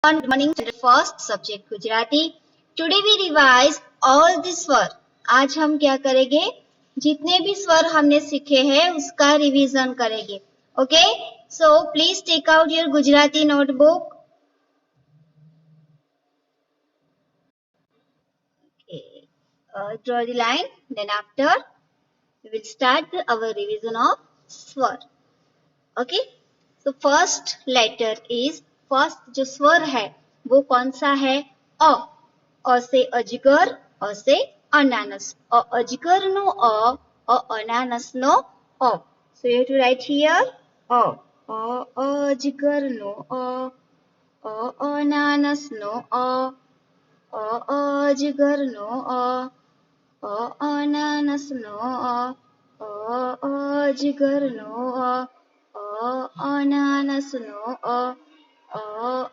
Good morning, first subject Gujarati. Today we revise all the स्वर. आज हम क्या करेंगे? जितने भी स्वर हमने सीखे हैं उसका रिवीजन करेंगे. Okay? So please take out your Gujarati notebook. Okay. Draw the line. Then after we will start our revision of स्वर. Okay? So first letter is first जो स्वर है वो कौन सा है? अ से अजगर, अ से अनानस. अजगर नो अनानस नो अ. So you have to write here अजगर नो अनानस नो अजगर नो अनानस नो अजगर नो अनानस नो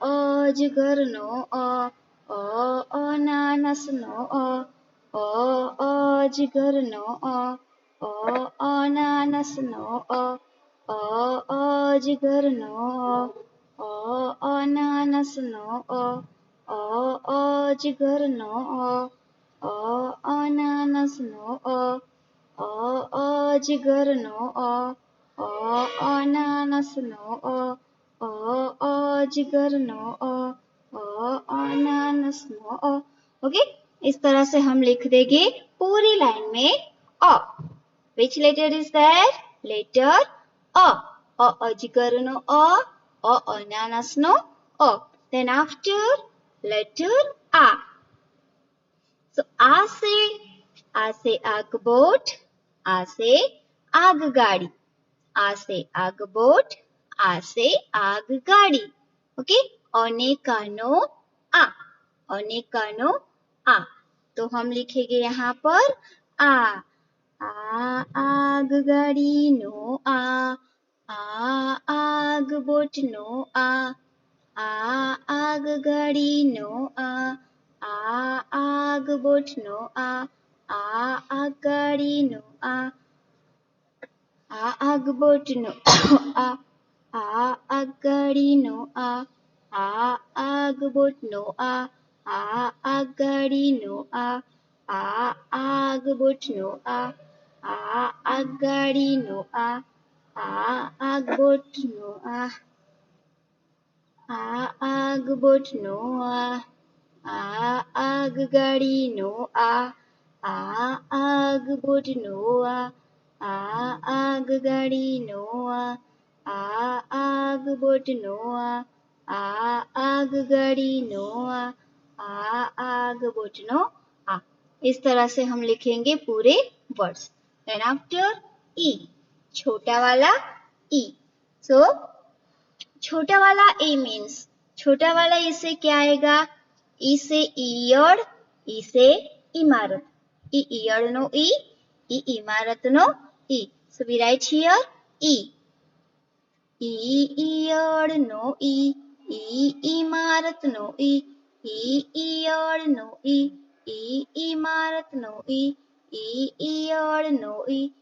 अजगर नो अनानस नो अजगर नो अनानस नो अजगर नो अनानस नो अजगर नो अनानस नो अजगर नो अनानस नो अजगर नो अनानस नो. ओके, इस तरह से हम लिख देंगे पूरी लाइन में अ. Which letter is that? Letter अ. अजगर नो अनानस नो अ. Then after letter आ. So आ से आगबोट, आ से आगगाड़ी, आ से आगबोट, आ से आगगाड़ी. ओके, अनेकानो आ, अनेकानो आ. तो हम लिखेंगे यहाँ पर आ आगगाड़ी नो आ आगबोट नो आ आगगाड़ी नो आ आगबोट नो आगगाड़ी नो आगबोट नो आगगाड़ी नो आगबोट नो आगगाड़ी नो आगबोट नो आगगाड़ी नो आगबोट नो आगबोट नो आगगाड़ी नो आगबोट नो आगगाड़ी नो आगबोट नो आगगाड़ी नो आगबोट नो आ. इस तरह से हम लिखेंगे पूरे वर्ड्स. Then after ई, छोटा वाला ई. So छोटा वाला ए मीन्स छोटा वाला ई से क्या आएगा? ई से ईयड़, ई से इमारत. ईयड़ नो ई इमारत नो ई. So we write here ई. ईयड़ नो ई इमारत नो ई ईयड़ नो ई इमारत नो ई ईयड़ नो ई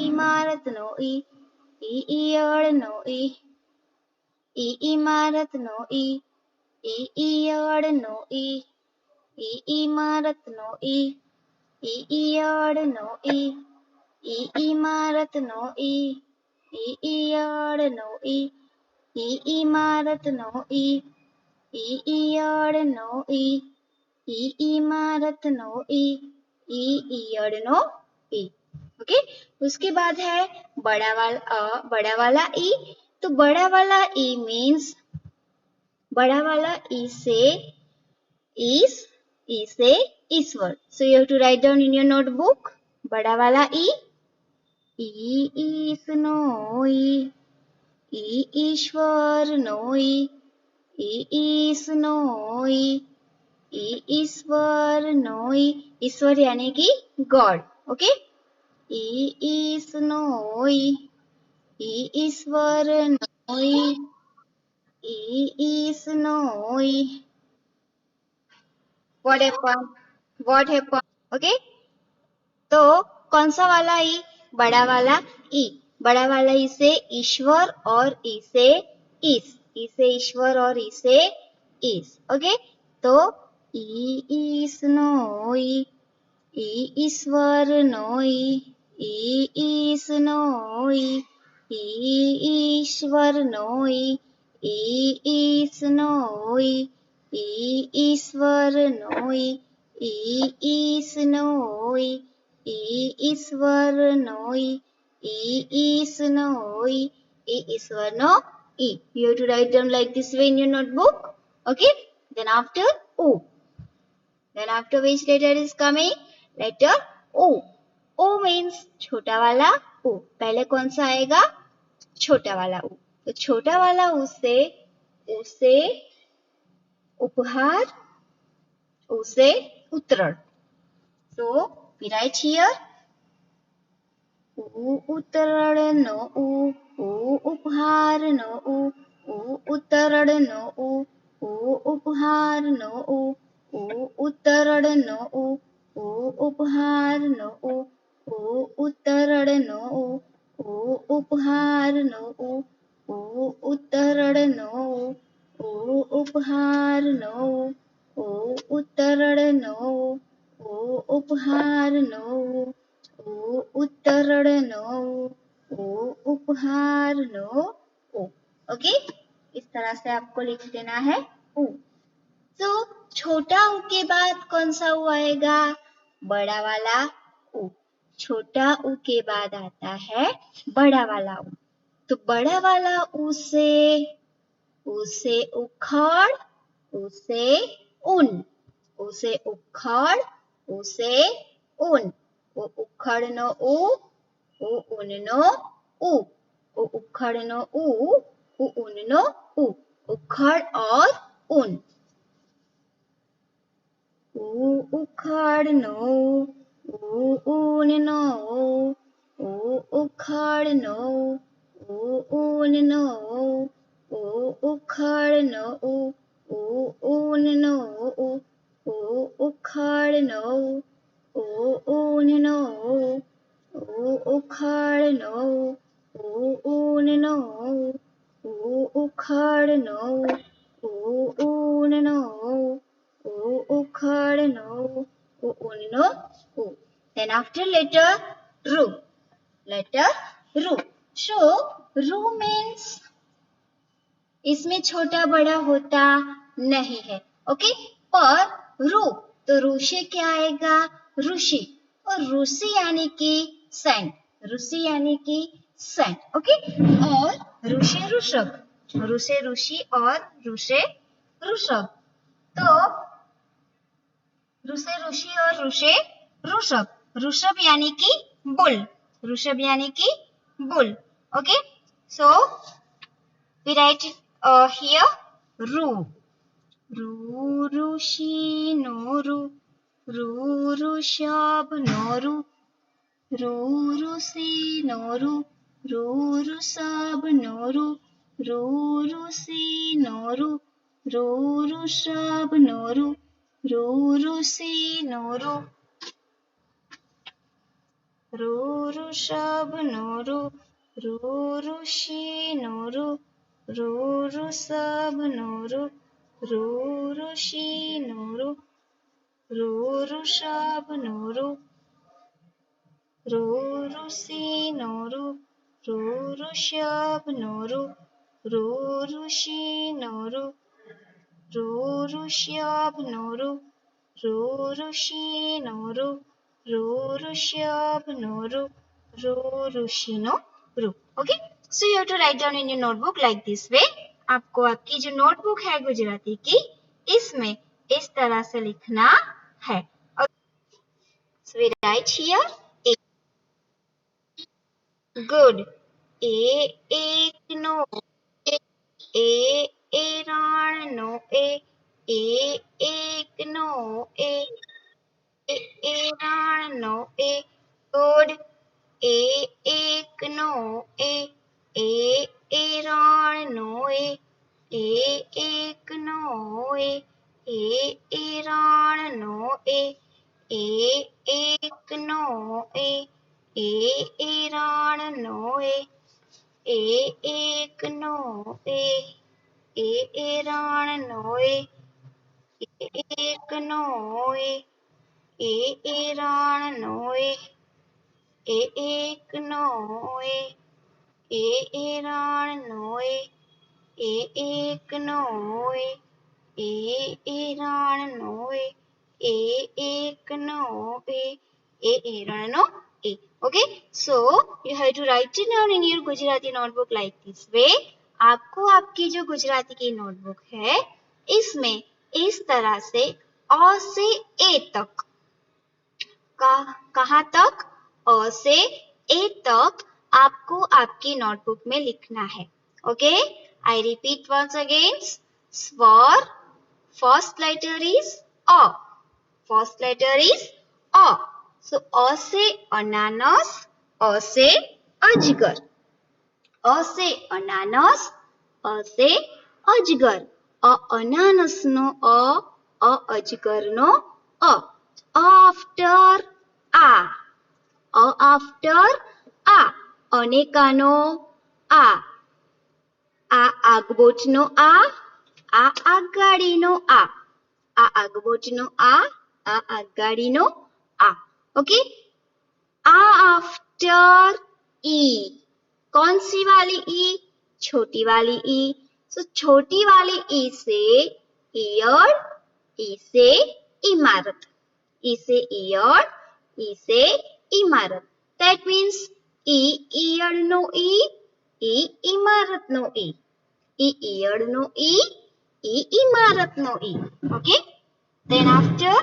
इमारत नो ई ईयड़ नो ई इमारत नो ई ईयड़ नो ई इमारत नो ई ईयड़ नो ई इमारत नो ई ईयड़ नो ई इमारत नो ई ईयड़ नो ई इमारत नो ई ईयड़ नो ई. ओके, उसके बाद है बड़ा वाला ई. तो बड़ा वाला ई मीन्स बड़ा वाला ई से ईश्वर. So you have to write down in your notebook बड़ा वाला ई ईस नो ई ईश्वर नो ई ईस नो ई ईश्वर नो ई. ईश्वर यानी कि गॉड. ओके, ईस नो ई ईश्वर नो ई ईस नो ई. What happened? ओके, तो कौन सा वाला ई? बड़ा वाला ई. बड़ा वाला ई से ईश्वर और ई से ईस. ई से ईश्वर और ई से is. Okay, तो ई स्नोई, ई ईश्वर नोई, ई स्नोई, ई ईश्वर नोई, ई स्नोई, ई ईश्वर नोई, ई स्नोई, ई ईश्वर नोई, ई स्नोई, ई ईश्वर नो ई. You have to write down like this way in your notebook. Okay, then after O. Then after which letter is coming? Letter O. O means छोटा वाला O. पहले कौन सा आएगा? छोटा वाला O. तो छोटा वाला O से उपहार, O से उत्तरण. So we write here U उत्तरण नो U उपहार नो U उत्तरण नो U उपहार नो U उत्तरण नो U उपहार नो U उत्तरण नो U उपहार नो U उत्तरण नो U उपहार नो U उत्तरण नो U उपहार नो U उत्तरण नो U उपहार नो U. ओके, इस तरह से आपको लिख देना है U. तो छोटा U के बाद कौन सा U आएगा? बड़ा वाला U. छोटा U के बाद आता है बड़ा वाला U. तो बड़ा वाला U से उखाड़, U से उन, U से उखाड़, U से उन. U उखड़ नो U, U उन नो U, U उखड़ नो U, U उन नो U. उखड़ और उन. U उखड़ नो U उन नो U उखड़ नो U उन नो U उखड़ नो U उन नो U उखड़ नो U उन नो U उखड़ नो U उन नो U उखड़ नो U उन नो U उखड़ नो U उन no U. Then after letter Ru. Letter Ru. So Ru means इसमें छोटा बड़ा होता नहीं है. ओके, पर रू तो रू से क्या आएगा? ऋषि. और ऋषि यानी कि सेंट. ऋषि यानी कि सेंट. ओके, और ऋषि ऋषभ. ऋषि ऋषि और ऋषि ऋषभ. तो ऋषि ऋषि और ऋषि ऋषभ. ऋषभ यानी कि बुल. ऋषभ यानी कि bull. Okay, so we write here Ru. Ru Rushi no Ru. Ru Rushab no Ru. Ru Rusi no Ru. Ru Rusab no Ru. Ru Rusi no Ru. Ru Rushab no Ru. Ru Rusi no Ru. Ru Rushab no Ru. Ru Rushi no Ru. Ru Rusab no Ru. Ru Rushi no Ru. Ru Rushab no Ru. Ru Rusi no Ru. Ru Rushab no Ru. Ru Rushi no Ru. Ru Rushab no Ru. Ru Rushi no Ru. Ru Rushab no Ru. Ru Rushi no Ru. Okay, so you have to write down in your notebook like this way. आपको आपकी जो notebook है गुजराती की, इसमें इस तरह से लिखना है. So we write here A. Good. A एक no A Rann no A एक no A Rann no A. Good. A एक no A Rann no A एक no A Rann no A एक no A Rann no A एक no A ए एरण नो ए एक नो ए एरण नो ए एक नो ए एरण नो ए एक नो ए एरण नो ए एक नो ए एरण नो ए. Okay, so you have to write it down in your Gujarati notebook like this way. आपको आपकी जो गुजराती की नोटबुक है इसमें इस तरह से अ से ए तक कहाँ तक अ से ए तक आपको आपकी नोटबुक में लिखना है. Okay, I repeat once again. स्वर, फर्स्ट लेटर इज अ. फर्स्ट लेटर इज अ. सो अ से अनानस, अ से अजगर. अ से अनानस, अ से अजगर. अ अनानस नो अ अजगर नो अ. After a. After a. અનેકાનો આ. આ આગબોચનો આ. આ આગાડીનો આ. આ આગબોચનો આ. આ આગાડીનો आ. ओके, आ आफ्टर ई. कौन सी वाली ई? छोटी वाली ई. सो छोटी वाली ई से ईयड़, ई से इमारत. ई से ईयड़, ई से इमारत. That means ई ईयड़ नो ई इमारत नो ई. ई ईयड़ नो ई इमारत नो ई. ओके, then after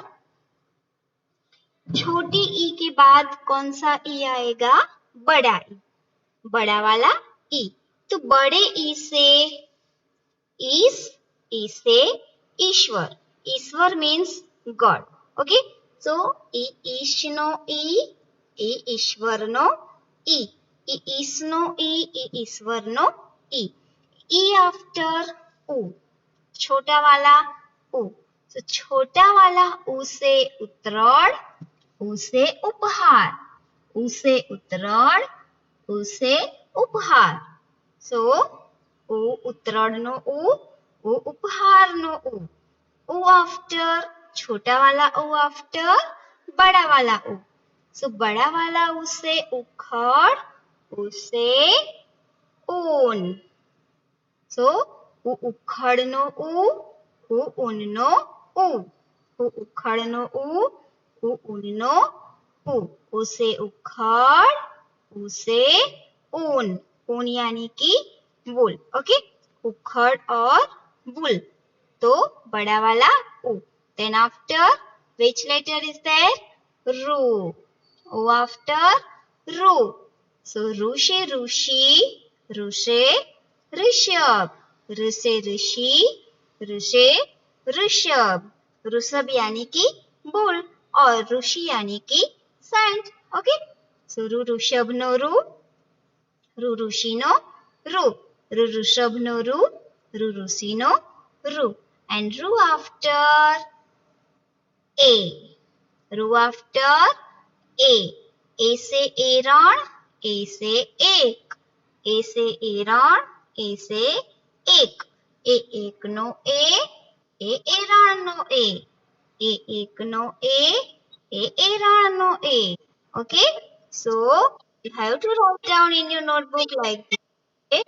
छोटी ई के बाद कौन सा ई आएगा? बड़ा ई. बड़ा वाला ई. तो बड़े ई से ईश, ई से ईश्वर. ईश्वर मीन्स गॉड. ओके, सो ई ईश नो ई ईश्वर नो ई. ई ईश नो ई ईश्वर नो ई. ई आफ्टर उ. छोटा वाला उ. तो छोटा वाला उ से उतरण, उ से उपहार. उ से उतरण, उ से उपहार. सो उ उतरण नो उ उपहार नो उ. उ आफ्टर छोटा वाला उ आफ्टर बड़ा वाला उ. सो बड़ा वाला उ से उखड़, उ से ऊन. सो उ उखड़ नो उ ऊन नो उ. उ उखड़ नो उ ऊन नो उ. उ से उखड़, उ से ऊन. ऊन यानी कि वूल. ओके, उखड़ और वूल. तो बड़ा वाला उ. Then after which letter is there? रू. O after रू. So रू से ऋषि, ऋ से ऋषभ. ऋ से ऋषि, ऋ से ऋषभ. ऋषभ यानी कि बुल और ऋषि यानी कि सैंड. ओके, सो रू ऋषभ नो रू, रू ऋषि नो रू. रू ऋषभ नो रू, रू ऋषि नो रू. And रू after ए. रू after ए. ए से एरण, ए से एक. ए से एरण, ए से एक. ए एक नो ए एरण नो ए. ए एक नो ए एरण नो ए. Okay, so you have to write down in your notebook like this. Okay?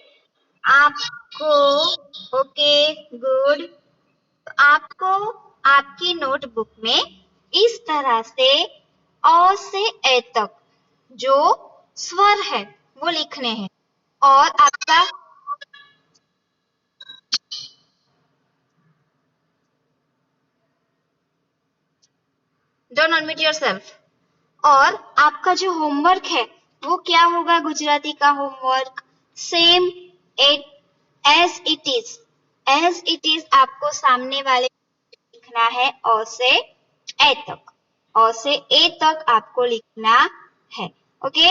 आपको ओके गुड. आपको आपकी नोटबुक में इस तरह से अ से ए तक जो स्वर है वो लिखने हैं. और आपका डोंट अनम्यूट योरसेल्फ. और आपका जो होमवर्क है वो क्या होगा? गुजराती का homework same as it is. As it is आपको सामने वाले लिखना है अ से ए तक. अ से ए तक आपको लिखना है. Okay,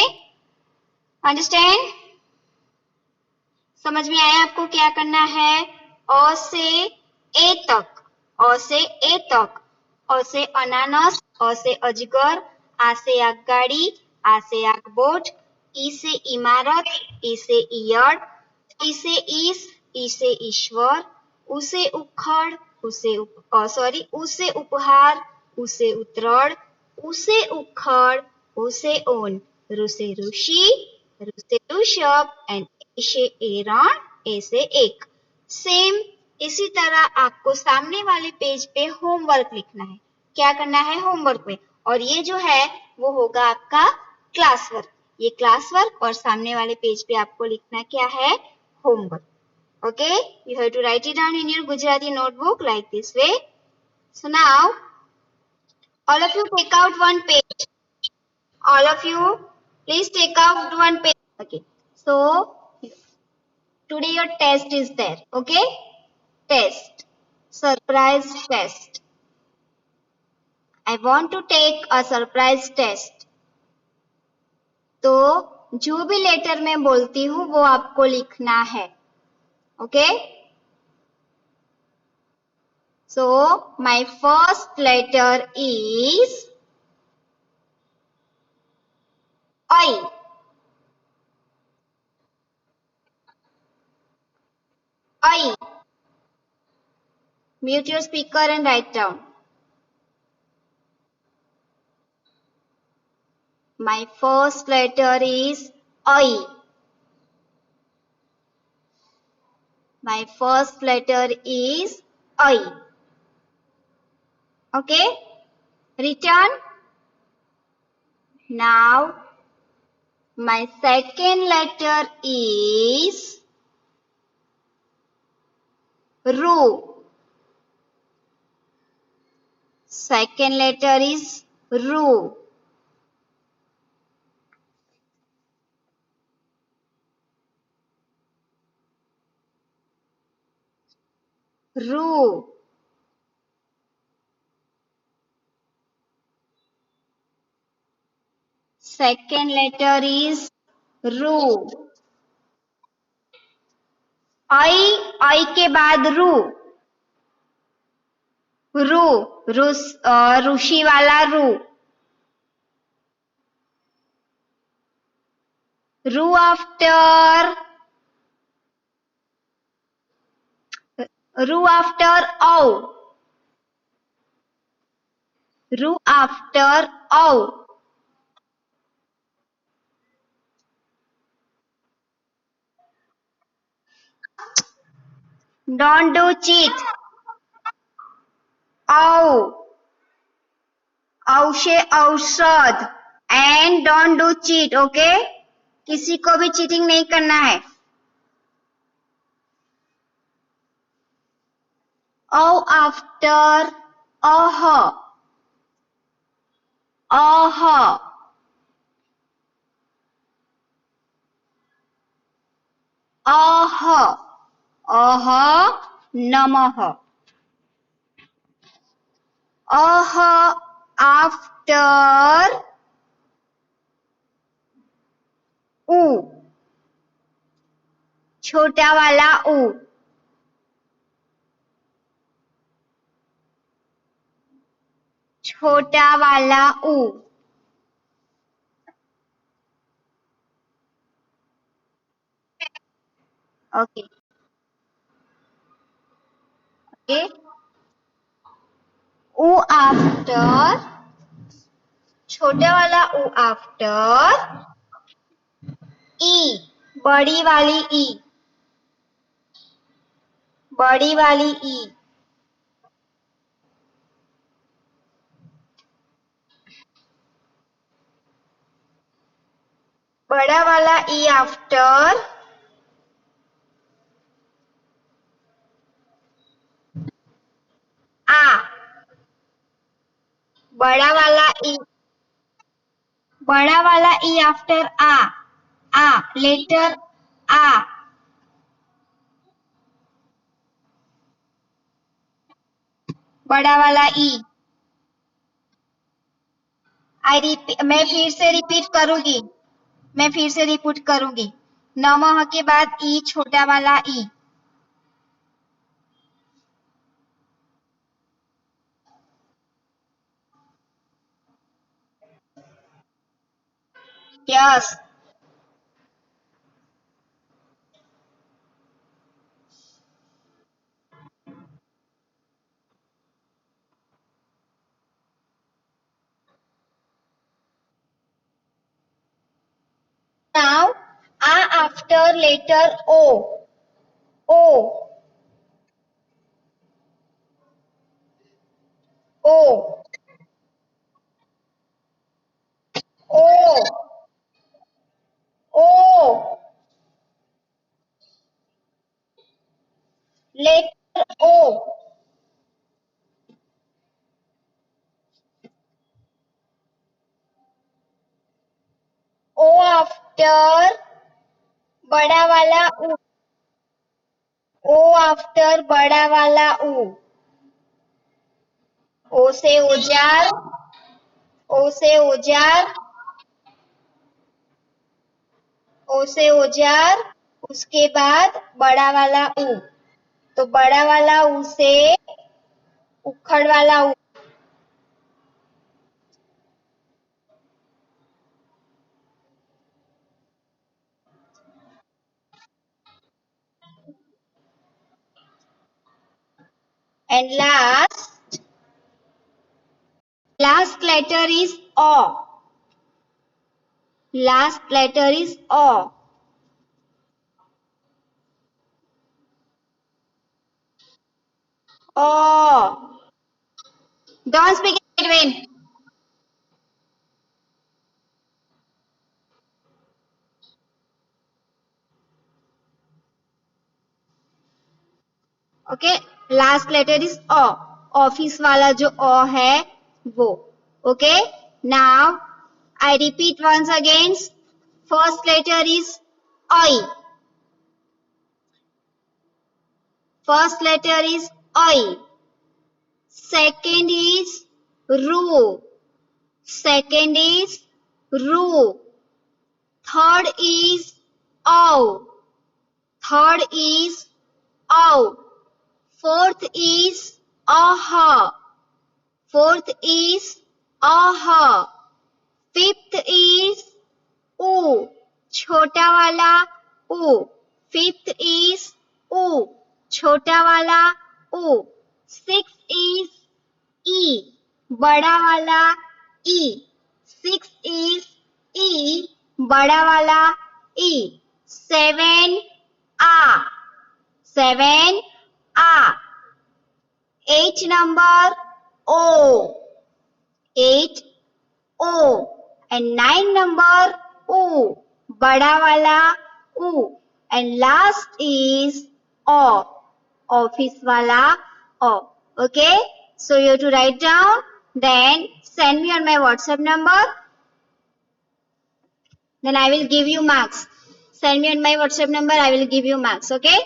understand? समझ में आया आपको क्या करना है? अ से ए तक. अ से ए तक. अ से अनानस, अ से अजगर, आ से आगगाड़ी, आ से आगबोट, ई से इमारत, ई से ईयड़, ई से ईश, ई से ईश्वर, उसे उखड़, उसे उपहार, उसे उतरण, उसे उखड़, उसे ओन, रुसे ऋषि, रुसे ऋषभ एंड ऐसे एरण, ऐसे एक। सेम इसी तरह आपको सामने वाले पेज पे होमवर्क लिखना है। क्या करना है होमवर्क में? और ये जो है वो होगा आपका क्लास वर्क। ये क्लास वर्क और सामने वाले पेज पे आपको लिखना क्या है? Homework. Okay, you have to write it down in your Gujarati notebook like this way. So now, all of you take out one page. All of you, please take out one page. Okay, so today your test is there. Okay, test, surprise test. I want to take a surprise test. तो जो भी letter मैं बोलती हूँ वो आपको लिखना है. Okay? So my first letter is I. I. Mute your speaker and write down. My first letter is I. My first letter is I. Okay? Return. Now, my second letter is Ru. Second letter is Ru. Ru. Second letter is Ru. I के बाद रू. रू. ऋषि वाला रू. Ru after Ru after O. Ru after O. Don't do cheat. O. औ से औषध. And don't do cheat, okay? किसी को भी चीटिंग नहीं करना है. O after oh. Oh. Oh. Oh. Namaha. Oh after U. छोटा वाला U. छोटा वाला U. Okay. Okay. U after छोटे वाला U after E. बड़ी वाली E. बड़ी वाली E. बड़ा वाला E after A. बड़ा वाला E. बड़ा वाला E after A. A. Letter A. बड़ा वाला E. मैं फिर से रिपीट करूंगी. मैं फिर से रिपीट करूंगी. नमः के बाद E छोटा वाला E. Yes. A after letter O. O. O. O. O. Letter O. O after बड़ा वाला U. O after बड़ा वाला U. O से औजार. O से औजार. O से औजार. उसके बाद बड़ा वाला U. तो बड़ा वाला U से उखड़ वाला U. And last letter is O. Last letter is O. O. Don't speak in between. Okay. Last letter is O. Office वाला जो O है वो. Okay. Now I repeat once again. First letter is I. First letter is I. Second is Ru. Second is Ru. Third is Ow. Third is Ow. Fourth is Aha. Fourth is Aha. Fifth is U. छोटा वाला U. Fifth is U. छोटा वाला U. Sixth is E. बड़ा वाला E. Sixth is E. बड़ा वाला E. Seven A. Seven A. Eight number O. Eight O. And nine number U. बड़ा वाला U. And last is O. Office वाला O. Okay. So you have to write down. Then send me on my WhatsApp number. Then I will give you marks. Send me on my WhatsApp number. I will give you marks. Okay.